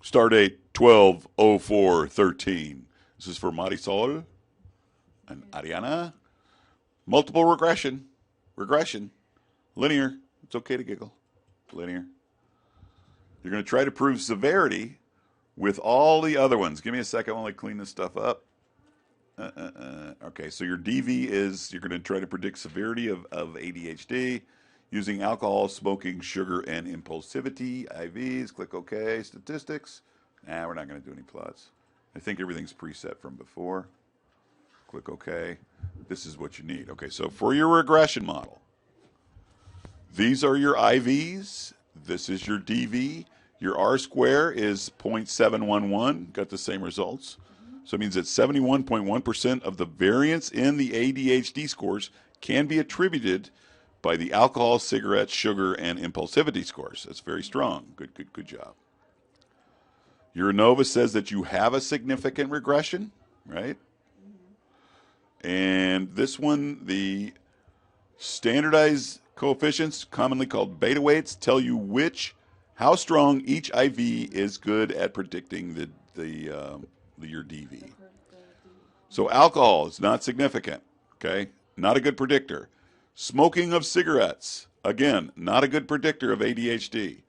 Start date 12/04/13. This is for Marisol and Ariana. Multiple regression. Regression. Linear. It's okay to giggle. Linear. You're going to try to prove severity with all the other ones. Give me a second while I clean this stuff up. Okay, so your DV is you're going to try to predict severity of ADHD using alcohol, smoking, sugar, and impulsivity. IVs. Click OK. Statistics. Nah, we're not going to do any plots. I think everything's preset from before. Click OK. This is what you need. Okay, so for your regression model, these are your IVs. This is your DV. Your R square is 0.711. Got the same results. So it means that 71.1% of the variance in the ADHD scores can be attributed by the alcohol, cigarettes, sugar, and impulsivity scores. That's very strong. Good job. Your ANOVA says that you have a significant regression, right? And this one, the standardized coefficients, commonly called beta weights, tell you how strong each IV is good at predicting your DV. So alcohol is not significant, okay? Not a good predictor. Smoking of cigarettes, again, not a good predictor of ADHD.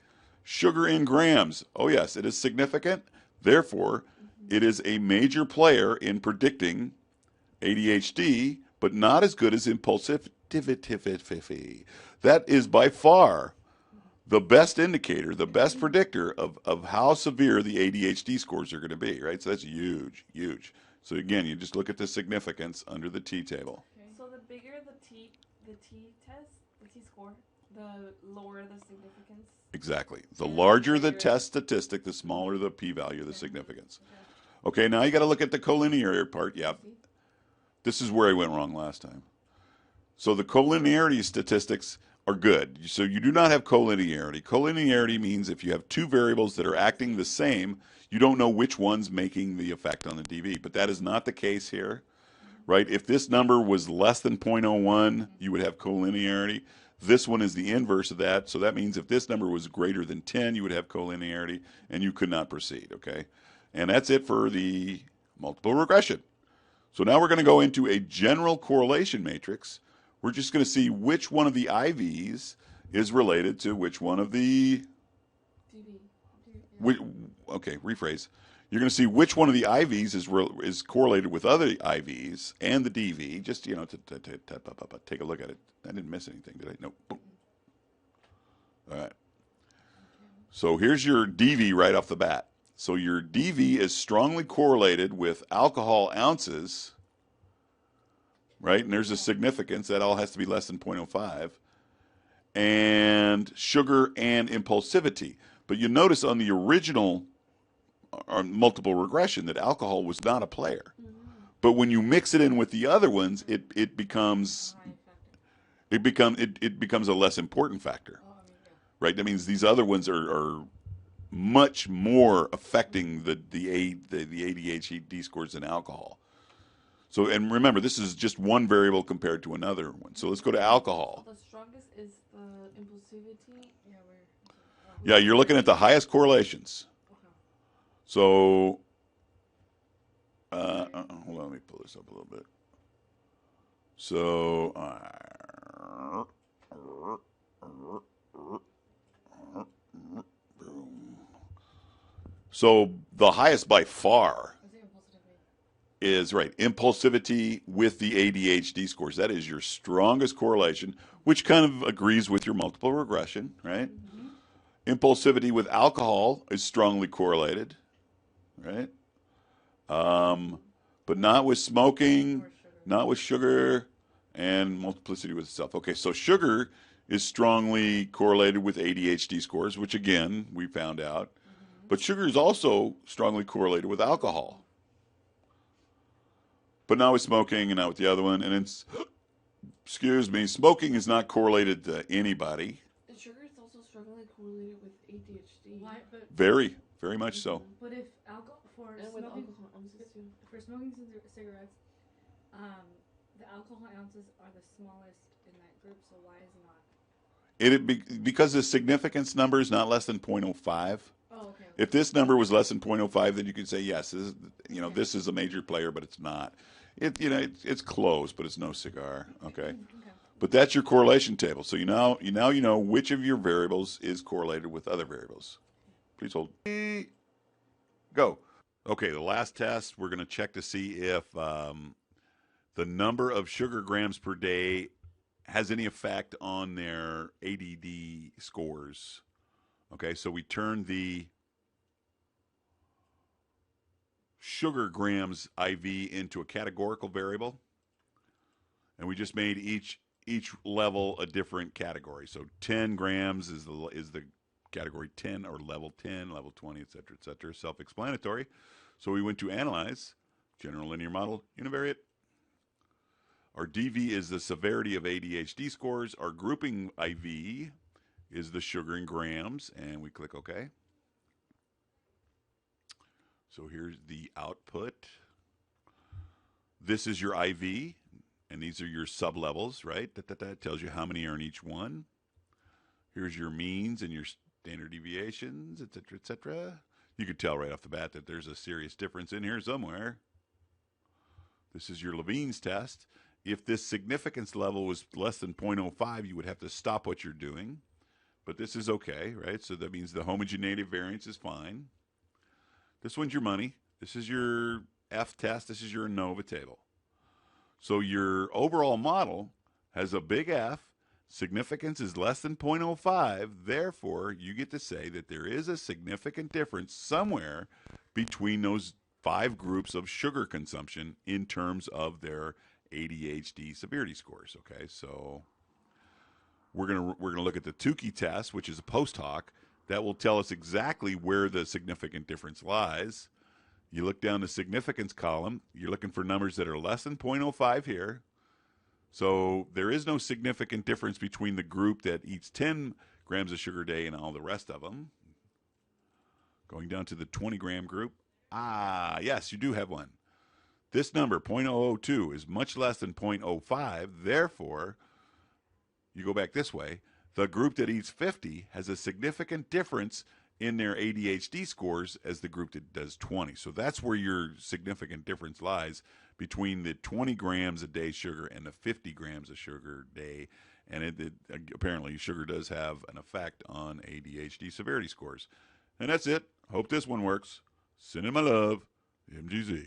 Sugar in grams, oh yes, it is significant. Therefore, it is a major player in predicting ADHD, but not as good as impulsivity. That is by far the best indicator, the best predictor of how severe the ADHD scores are going to be, right? So that's huge, huge. So again, you just look at the significance under the T table. Okay. So the bigger the T test, the T score, the lower the significance. Exactly. The larger the test statistic, the smaller the p-value, the significance. Okay, now you got to look at the collinearity part. Yeah. This is where I went wrong last time. So the collinearity statistics are good. So you do not have collinearity. Collinearity means if you have two variables that are acting the same, you don't know which one's making the effect on the DV. But that is not the case here, right? If this number was less than 0.01, you would have collinearity. This one is the inverse of that. So that means if this number was greater than 10, you would have collinearity, and you could not proceed, okay? And that's it for the multiple regression. So now we're going to go into a general correlation matrix. We're just going to see which one of the IVs is related to which one of the... Okay, rephrase. You're going to see which one of the IVs is correlated with other IVs and the DV. Just, to take a look at it. I didn't miss anything, did I? Nope. Boom. All right. So here's your DV right off the bat. So your DV is strongly correlated with alcohol ounces, right? And there's a significance. That all has to be less than 0.05. And sugar and impulsivity. But you notice on the original multiple regression that alcohol was not a player. But when you mix it in with the other ones, it becomes a less important factor, right? That means these other ones are much more affecting the ADHD scores than alcohol. So, and remember, this is just one variable compared to another one. So let's go to alcohol. The strongest is the impulsivity. Yeah, you're looking at the highest correlations. So, hold on, let me pull this up a little bit. So, the highest by far is, right, impulsivity with the ADHD scores. That is your strongest correlation, which kind of agrees with your multiple regression, right? Impulsivity with alcohol is strongly correlated, right? But not with smoking, not with sugar, and multiplicity with itself. Okay, so sugar is strongly correlated with ADHD scores, which again, we found out. But sugar is also strongly correlated with alcohol. But not with smoking and not with the other one. And it's, excuse me, smoking is not correlated to anybody. Sugar is also strongly correlated with ADHD. Why? Very, very much so. But if smoking cigarettes, the alcohol ounces are the smallest in that group, so why is it not? Because the significance number is not less than 0.05. Oh, okay. If this number was less than 0.05, then you could say yes, this is, Okay. this is a major player, but it's not. It's close, but it's no cigar. Okay, Okay. but that's your correlation table. So you know which of your variables is correlated with other variables. Please hold. Go. Okay, the last test we're going to check to see if the number of sugar grams per day has any effect on their ADD scores. Okay, so we turn the sugar grams IV into a categorical variable, and we just made each level a different category. So 10 grams is the category 10 or level 10, level 20, etc., etc. Self-explanatory. So we went to analyze, general linear model, univariate. Our DV is the severity of ADHD scores. Our grouping IV is the sugar in grams, and we click OK. So here's the output. This is your IV, and these are your sub-levels, right? That tells you how many are in each one. Here's your means and your standard deviations, etc., etc. You could tell right off the bat that there's a serious difference in here somewhere. This is your Levine's test. If this significance level was less than 0.05, you would have to stop what you're doing. But this is okay, right? So that means the homogeneity variance is fine. This one's your money. This is your F test. This is your ANOVA table. So your overall model has a big F. Significance is less than 0.05. Therefore, you get to say that there is a significant difference somewhere between those 5 groups of sugar consumption in terms of their ADHD severity scores. Okay, so we're gonna look at the Tukey test, which is a post hoc. That will tell us exactly where the significant difference lies. You look down the significance column. You're looking for numbers that are less than 0.05 here. So there is no significant difference between the group that eats 10 grams of sugar a day and all the rest of them. Going down to the 20-gram group. Yes, you do have one. This number, 0.002, is much less than 0.05. Therefore, you go back this way. The group that eats 50 has a significant difference in their ADHD scores as the group that does 20. So that's where your significant difference lies between the 20 grams a day sugar and the 50 grams of sugar a day. And apparently sugar does have an effect on ADHD severity scores. And that's it. Hope this one works. Send in my love, MGZ.